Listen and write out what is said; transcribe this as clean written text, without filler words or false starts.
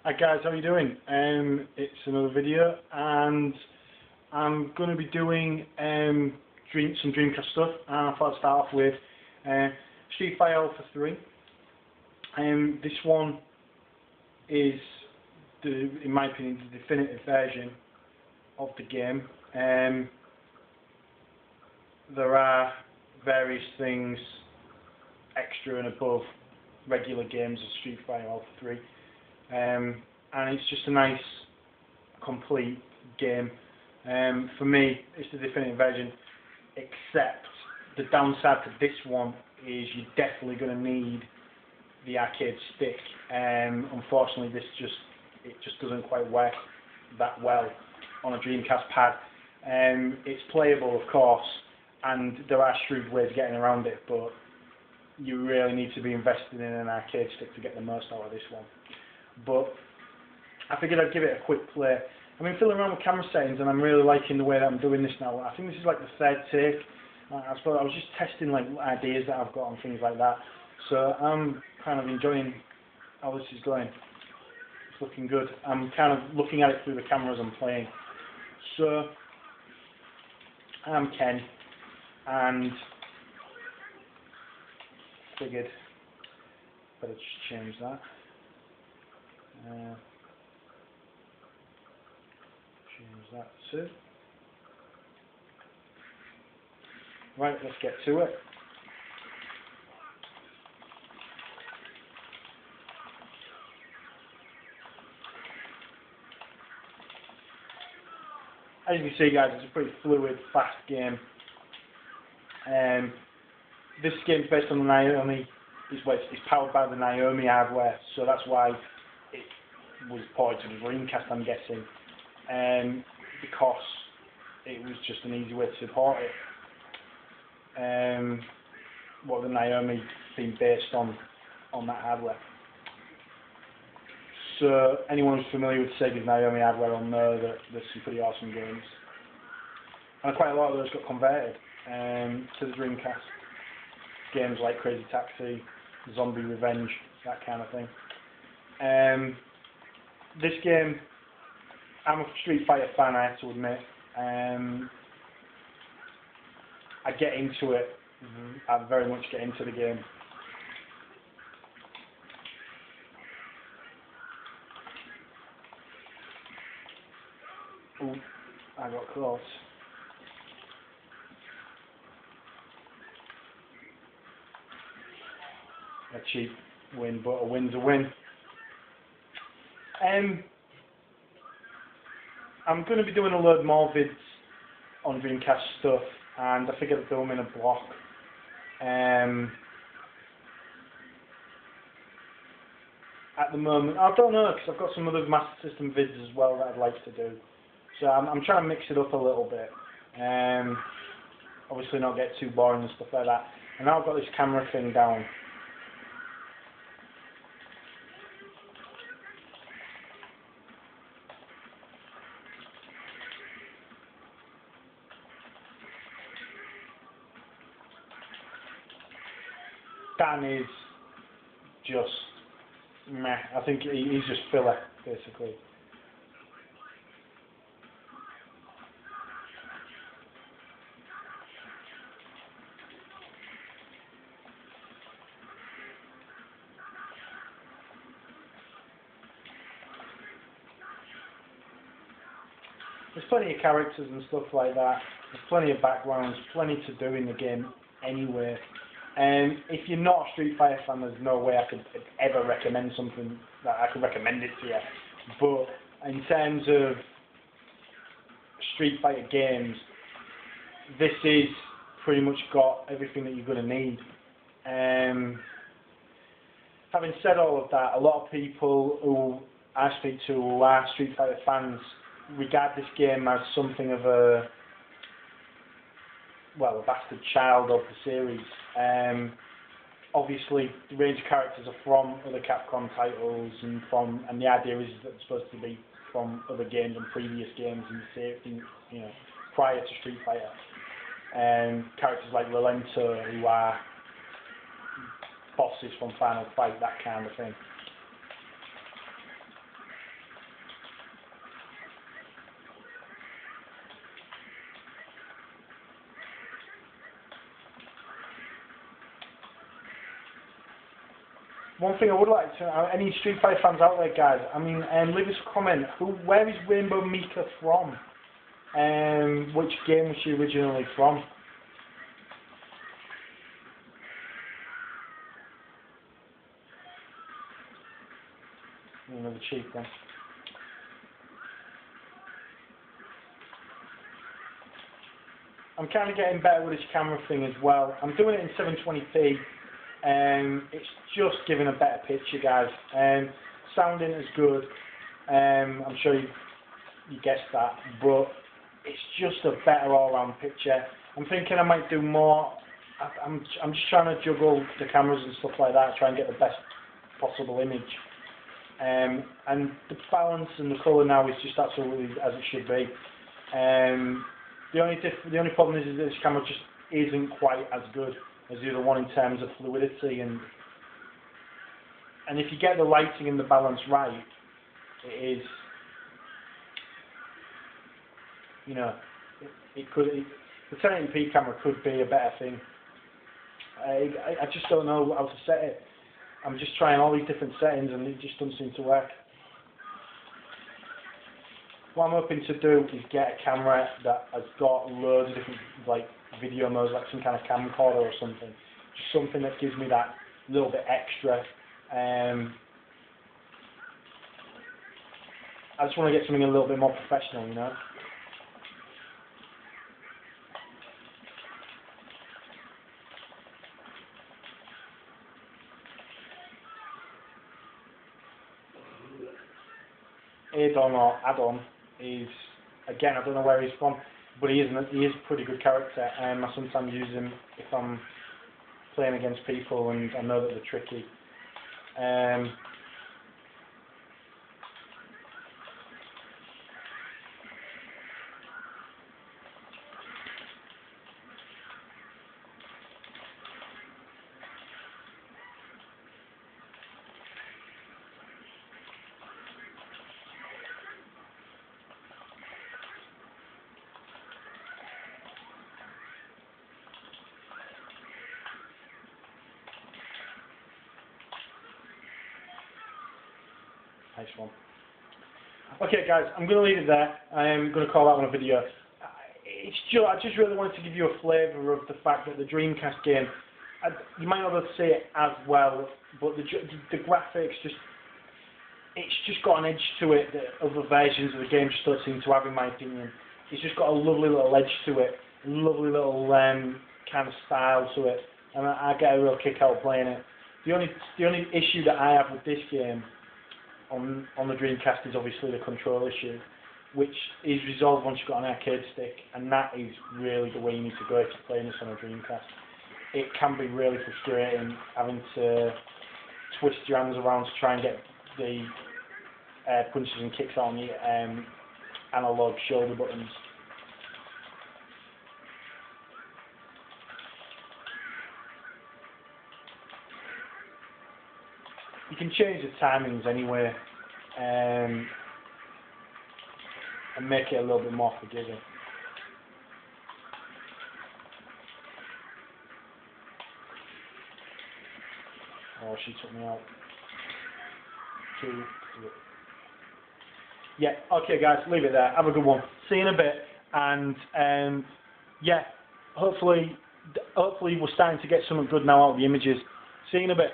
Hi guys, how are you doing? It's another video, and I'm going to be doing some Dreamcast stuff. And I thought I'd start off with Street Fighter SFA3. This one is, in my opinion, the definitive version of the game. There are various things extra and above regular games of Street Fighter Alpha 3. And it's just a nice, complete game. For me, it's the definitive version, except the downside to this one is you're definitely going to need the arcade stick. Unfortunately, it just doesn't quite work that well on a Dreamcast pad. It's playable, of course, and there are shrewd ways of getting around it, but you really need to be invested in an arcade stick to get the most out of this one. But I figured I'd give it a quick play. I've been fiddling around with camera settings and I'm really liking the way that I'm doing this now. I think this is like the third take. I suppose I was just testing like ideas that I've got and things like that. So I'm kind of enjoying how this is going. It's looking good. I'm kind of looking at it through the camera as I'm playing. So I'm Ken, and figured better just change that. Change that too. Right, let's get to it. As you can see, guys, it's a pretty fluid, fast game. This game's based on the Naomi. It's powered by the Naomi hardware, so that's why it was ported to the Dreamcast, I'm guessing, because it was just an easy way to support it. What the Naomi being based on that hardware. So anyone who's familiar with Sega's Naomi hardware will know that there's some pretty awesome games, and quite a lot of those got converted to the Dreamcast. Games like Crazy Taxi, Zombie Revenge, that kind of thing. This game, I'm a Street Fighter fan, I have to admit. I get into it. I very much get into the game. Ooh, I got close. A cheap win, but a win's a win. I'm going to be doing a load more vids on Dreamcast stuff, and I figured I'd film in a block. At the moment, I don't know, because I've got some other Master System vids as well that I'd like to do. So I'm trying to mix it up a little bit. Obviously not get too boring and stuff like that. And now I've got this camera thing down. Dan is just meh. I think he's just filler, basically. There's plenty of characters and stuff like that. There's plenty of backgrounds, plenty to do in the game anyway. If you're not a Street Fighter fan, there's no way I could ever recommend something that I could recommend it to you. But in terms of Street Fighter games, this is pretty much got everything that you're going to need. Having said all of that, a lot of people who I speak to who are Street Fighter fans regard this game as something of a bastard child of the series. Obviously, the range of characters are from other Capcom titles, and the idea is that it's supposed to be from other games and previous games in the series, prior to Street Fighter. Characters like Rolento, who are bosses from Final Fight, that kind of thing. one thing I would like to, any Street Fighter fans out there, guys, I mean, leave us a comment. Where is Rainbow Mika from? Which game was she originally from? Another cheap one. I'm kind of getting better with this camera thing as well. I'm doing it in 720p. It's just giving a better picture, guys. Sounding is good. I'm sure you guessed that, but it's just a better all-round picture. I'm thinking I might do more. I'm just trying to juggle the cameras and stuff like that, try and get the best possible image. And the balance and the colour now is just absolutely as it should be. The only problem is that this camera just isn't quite as good as the other one in terms of fluidity, and if you get the lighting and the balance right, it is, you know, the 1080p camera could be a better thing. I just don't know how to set it. I'm just trying all these different settings and it just doesn't seem to work. What I'm hoping to do is get a camera that has got loads of different like video modes, like some kind of camcorder or something. Just something that gives me that little bit extra. I just want to get something a little bit more professional, you know. Adon or Adon is, again, I don't know where he's from, but he is a pretty good character, and I sometimes use him if I'm playing against people and I know that they're tricky. Nice one. Okay, guys, I'm going to leave it there. I'm going to call that one a video. I just really wanted to give you a flavour of the fact that the Dreamcast game, you might not be able to see it as well, but the graphics it's just got an edge to it that other versions of the game just don't seem to have, in my opinion. It's just got a lovely little edge to it, a lovely little kind of style to it, and I get a real kick out playing it. The only issue that I have with this game on the Dreamcast is obviously the control issue, which is resolved once you've got an arcade stick, and that is really the way you need to go if you're playing this on a Dreamcast. It can be really frustrating having to twist your hands around to try and get the punches and kicks on the analog shoulder buttons. You can change the timings anyway, and make it a little bit more forgiving. Oh, she took me out. 2, 3. Yeah, okay guys, leave it there. Have a good one. See you in a bit, and yeah, hopefully we're starting to get something good now out of the images. See you in a bit.